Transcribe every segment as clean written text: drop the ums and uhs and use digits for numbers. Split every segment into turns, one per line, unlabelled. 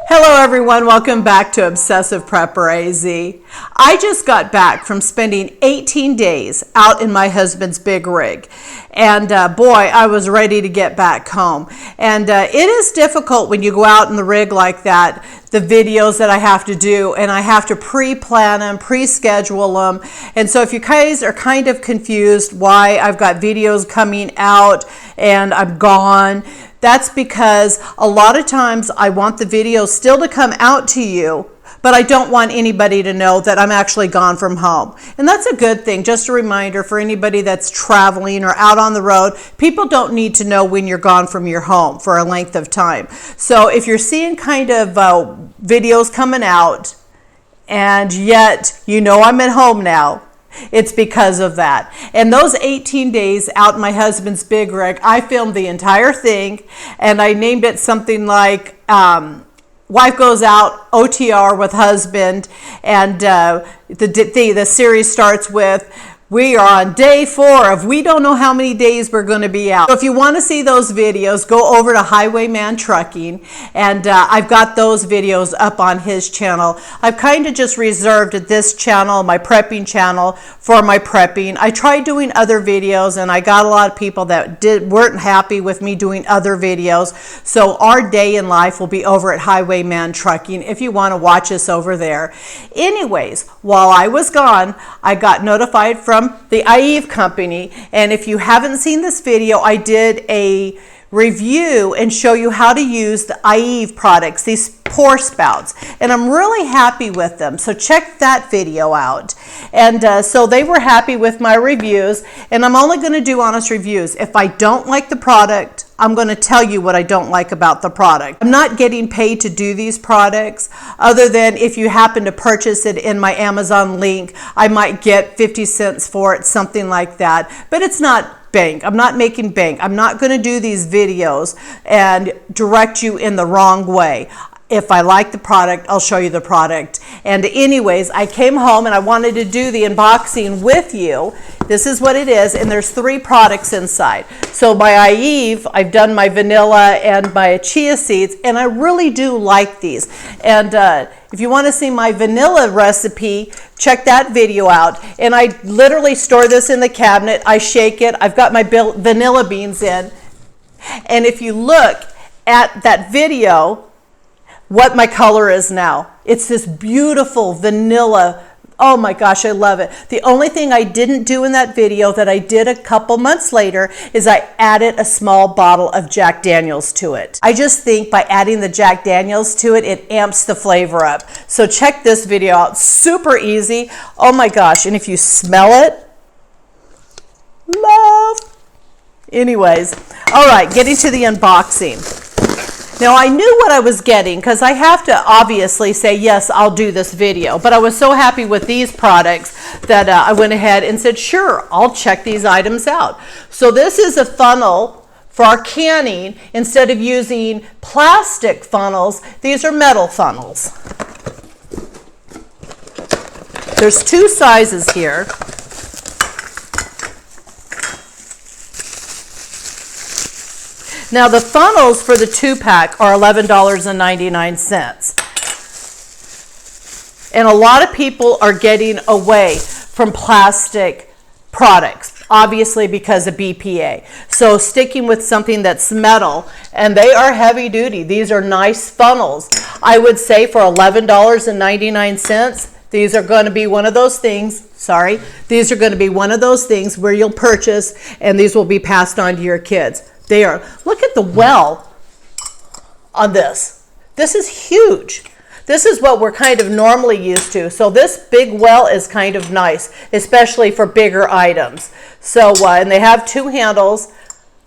Hello everyone, welcome back to Obsessive Prepper AZ. I just got back from spending 18 days out in my husband's big rig. And boy, I was ready to get back home. And it is difficult when you go out in the rig like that, the videos that I have to do, and I have to pre-plan them, pre-schedule them. And so if you guys are kind of confused why I've got videos coming out and I'm gone, that's because a lot of times I want the videos still to come out to you, but I don't want anybody to know that I'm actually gone from home. And that's a good thing. Just a reminder for anybody that's traveling or out on the road, people don't need to know when you're gone from your home for a length of time. So if you're seeing kind of videos coming out and yet you know I'm at home now, it's because of that. And those 18 days out in my husband's big rig, I filmed the entire thing, and I named it something like Wife Goes Out, OTR with Husband, and the series starts with, we are on day 4 of we don't know how many days we're going to be out. So if you want to see those videos, go over to Highwayman Trucking, and I've got those videos up on his channel. I've kind of just reserved this channel, my prepping channel, for my prepping. I tried doing other videos, and I got a lot of people that weren't happy with me doing other videos. So our day in life will be over at Highwayman Trucking if you want to watch us over there. Anyways, while I was gone, I got notified from the Aieve company, and if you haven't seen this video, I did a review and show you how to use the Aieve products, these pour spouts, and I'm really happy with them, so check that video out. And so they were happy with my reviews, and I'm only going to do honest reviews. If I don't like the product, I'm going to tell you what I don't like about the product. I'm not getting paid to do these products, other than if you happen to purchase it in my Amazon link, I might get 50 cents for it, something like that. But it's not bank. I'm not making bank. I'm not going to do these videos and direct you in the wrong way. If I like the product, I'll show you the product. And anyways, I came home and I wanted to do the unboxing with you. This is what it is, and there's 3 products inside. So my Aieve, I've done my vanilla and my chia seeds, and I really do like these. And if you want to see my vanilla recipe, check that video out. And I literally store this in the cabinet. I shake it. I've got my vanilla beans in. And if you look at that video, what my color is now. It's this beautiful vanilla. Oh my gosh, I love it. The only thing I didn't do in that video that I did a couple months later is I added a small bottle of Jack Daniels to it. I just think by adding the Jack Daniels to it, it amps the flavor up. So check this video out. Super easy. Oh my gosh, and if you smell it, love. Anyways, all right, getting to the unboxing. Now, I knew what I was getting because I have to obviously say, yes, I'll do this video. But I was so happy with these products that I went ahead and said, sure, I'll check these items out. So this is a funnel for our canning. Instead of using plastic funnels, these are metal funnels. There's 2 sizes here. Now the funnels for the 2-pack are $11.99. And a lot of people are getting away from plastic products, obviously because of BPA. So sticking with something that's metal, and they are heavy duty. These are nice funnels. I would say for $11.99, these are going to be one of those things, these are going to be one of those things where you'll purchase and these will be passed on to your kids. They are. Look at the well on this. This is huge. This is what we're kind of normally used to. So this big well is kind of nice, especially for bigger items. So, and they have 2 handles,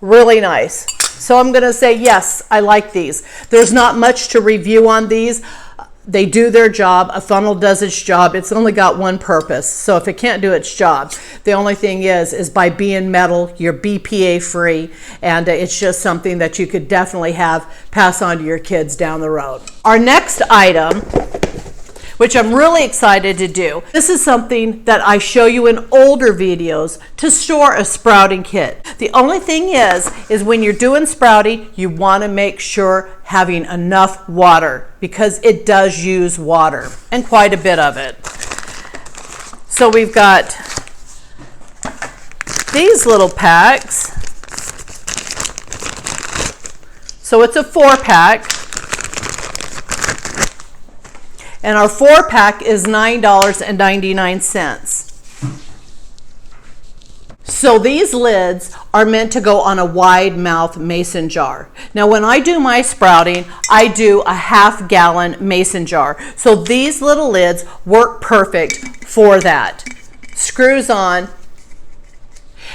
really nice. So I'm going to say, yes, I like these. There's not much to review on these. They do their job. A funnel does its job. It's only got one purpose. So if it can't do its job, the only thing is by being metal, you're BPA free, and it's just something that you could definitely pass on to your kids down the road. Our next item which I'm really excited to do. This is something that I show you in older videos to store a sprouting kit. The only thing is when you're doing sprouting, you want to make sure having enough water, because it does use water, and quite a bit of it. So we've got these little packs. So it's a 4-pack. And our 4-pack is $9.99. So these lids are meant to go on a wide mouth mason jar. Now when I do my sprouting, I do a 1/2 gallon mason jar. So these little lids work perfect for that. Screws on.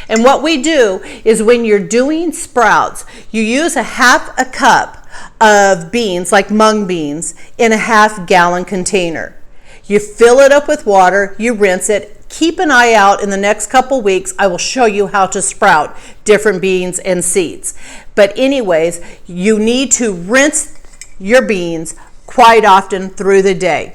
And what we do is when you're doing sprouts, you use a 1/2 cup of beans, like mung beans, in a 1/2 gallon container. You fill it up with water, you rinse it. Keep an eye out. In the next couple weeks, I will show you how to sprout different beans and seeds. But anyways, you need to rinse your beans quite often through the day.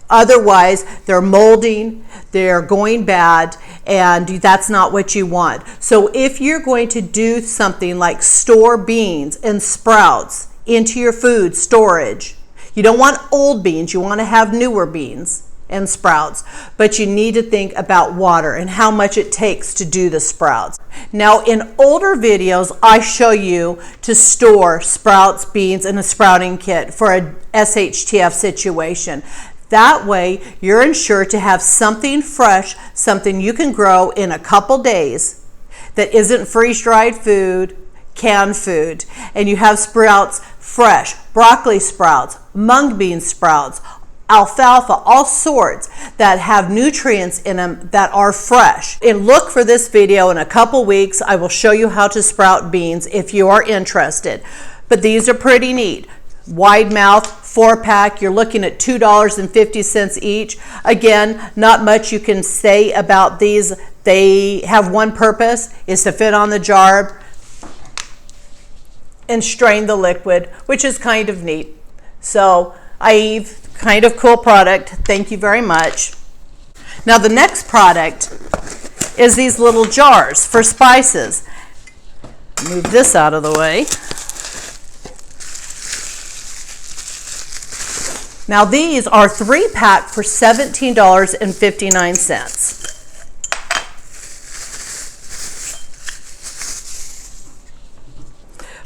Otherwise, they're molding, they're going bad, and that's not what you want. So if you're going to do something like store beans and sprouts into your food storage, you don't want old beans, you want to have newer beans and sprouts, but you need to think about water and how much it takes to do the sprouts. Now in older videos, I show you to store sprouts, beans in a sprouting kit for a shtf situation. That way you're ensured to have something fresh, something you can grow in a couple days that isn't freeze-dried food, canned food, and you have sprouts fresh, broccoli sprouts, mung bean sprouts, alfalfa, all sorts that have nutrients in them that are fresh. And look for this video in a couple weeks. I will show you how to sprout beans if you are interested. But these are pretty neat. Wide mouth, 4-pack, you're looking at $2.50 each. Again, not much you can say about these. They have one purpose, is to fit on the jar and strain the liquid, which is kind of neat. So Aieve, kind of cool product. Thank you very much. Now the next product is these little jars for spices. Move this out of the way. Now these are 3-pack for $17.59.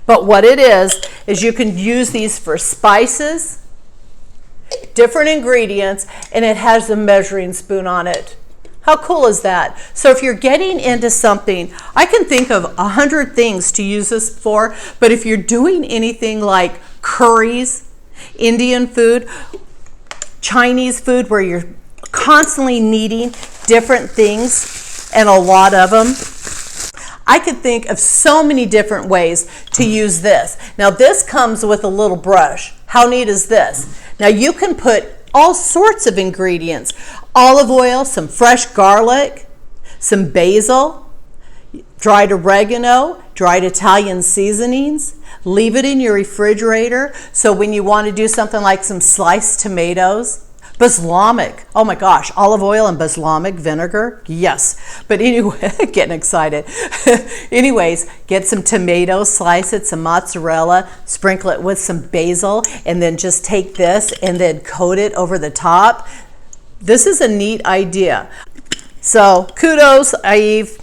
But what it is you can use these for spices, different ingredients, and it has a measuring spoon on it. How cool is that? So if you're getting into something, I can think of 100 things to use this for, but if you're doing anything like curries, Indian food, Chinese food, where you're constantly needing different things and a lot of them, I could think of so many different ways to use this. Now this comes with a little brush. How neat is this? Now you can put all sorts of ingredients, olive oil, some fresh garlic, some basil, dried oregano, dried Italian seasonings. Leave it in your refrigerator so when you want to do something like some sliced tomatoes, balsamic, oh my gosh, olive oil and balsamic vinegar, yes. But anyway, getting excited. Anyways, get some tomatoes, slice it, some mozzarella, sprinkle it with some basil, and then just take this and then coat it over the top. This is a neat idea. So kudos, Aieve.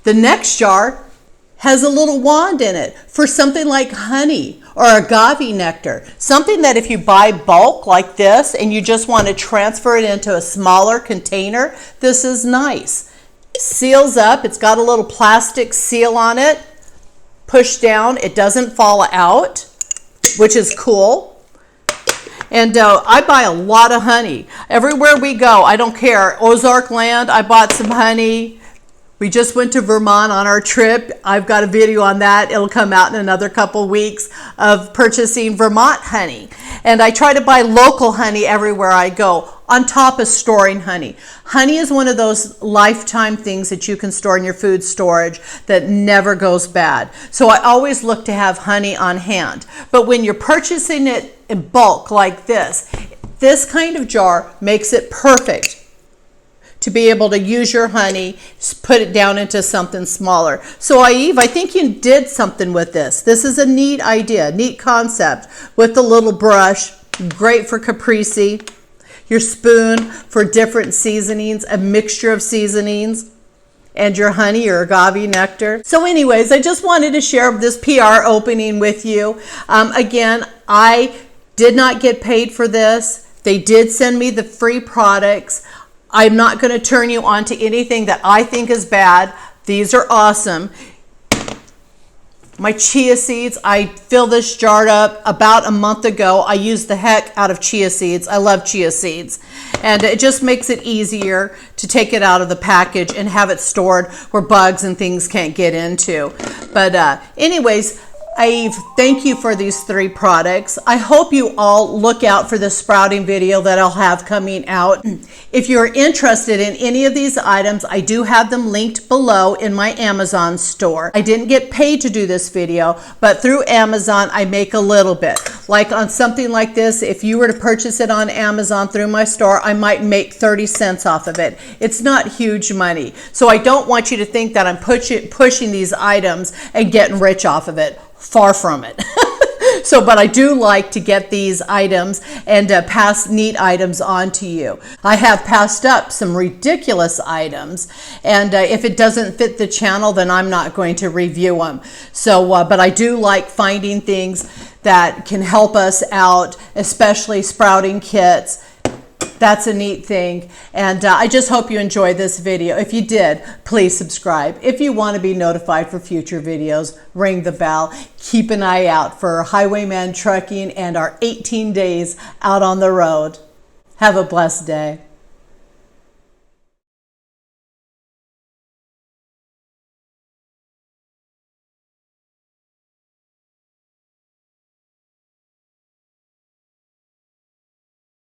The next jar has a little wand in it for something like honey or agave nectar. Something that if you buy bulk like this and you just want to transfer it into a smaller container, this is nice. Seals up, it's got a little plastic seal on it. Push down, it doesn't fall out, which is cool. And I buy a lot of honey. Everywhere we go, I don't care. Ozark land, I bought some honey. We just went to Vermont on our trip. I've got a video on that. It'll come out in another couple weeks of purchasing Vermont honey. And I try to buy local honey everywhere I go, on top of storing honey. Honey is one of those lifetime things that you can store in your food storage that never goes bad. So I always look to have honey on hand. But when you're purchasing it in bulk like this This kind of jar makes it perfect to be able to use your honey, put it down into something smaller. So Aieve, I think you did something with this. This is a neat idea, neat concept with the little brush, great for caprese, your spoon for different seasonings, a mixture of seasonings, and your honey or agave nectar. So anyways, I just wanted to share this PR opening with you. Again, I did not get paid for this. They did send me the free products. I'm not going to turn you on to anything that I think is bad. These are awesome. My chia seeds, I filled this jar up about a month ago. I used the heck out of chia seeds. I love chia seeds. And it just makes it easier to take it out of the package and have it stored where bugs and things can't get into. But anyways, Aieve, thank you for these 3 products. I hope you all look out for the sprouting video that I'll have coming out. If you're interested in any of these items, I do have them linked below in my Amazon store. I didn't get paid to do this video, but through Amazon, I make a little bit. Like on something like this, if you were to purchase it on Amazon through my store, I might make 30 cents off of it. It's not huge money. So I don't want you to think that I'm pushing these items and getting rich off of it. Far from it. But I do like to get these items and pass neat items on to you. I have passed up some ridiculous items, and if it doesn't fit the channel, then I'm not going to review them. But I do like finding things that can help us out, especially sprouting kits. That's a neat thing. And I just hope you enjoyed this video. If you did, please subscribe. If you want to be notified for future videos, ring the bell. Keep an eye out for Highwayman Trucking and our 18 days out on the road. Have a blessed day.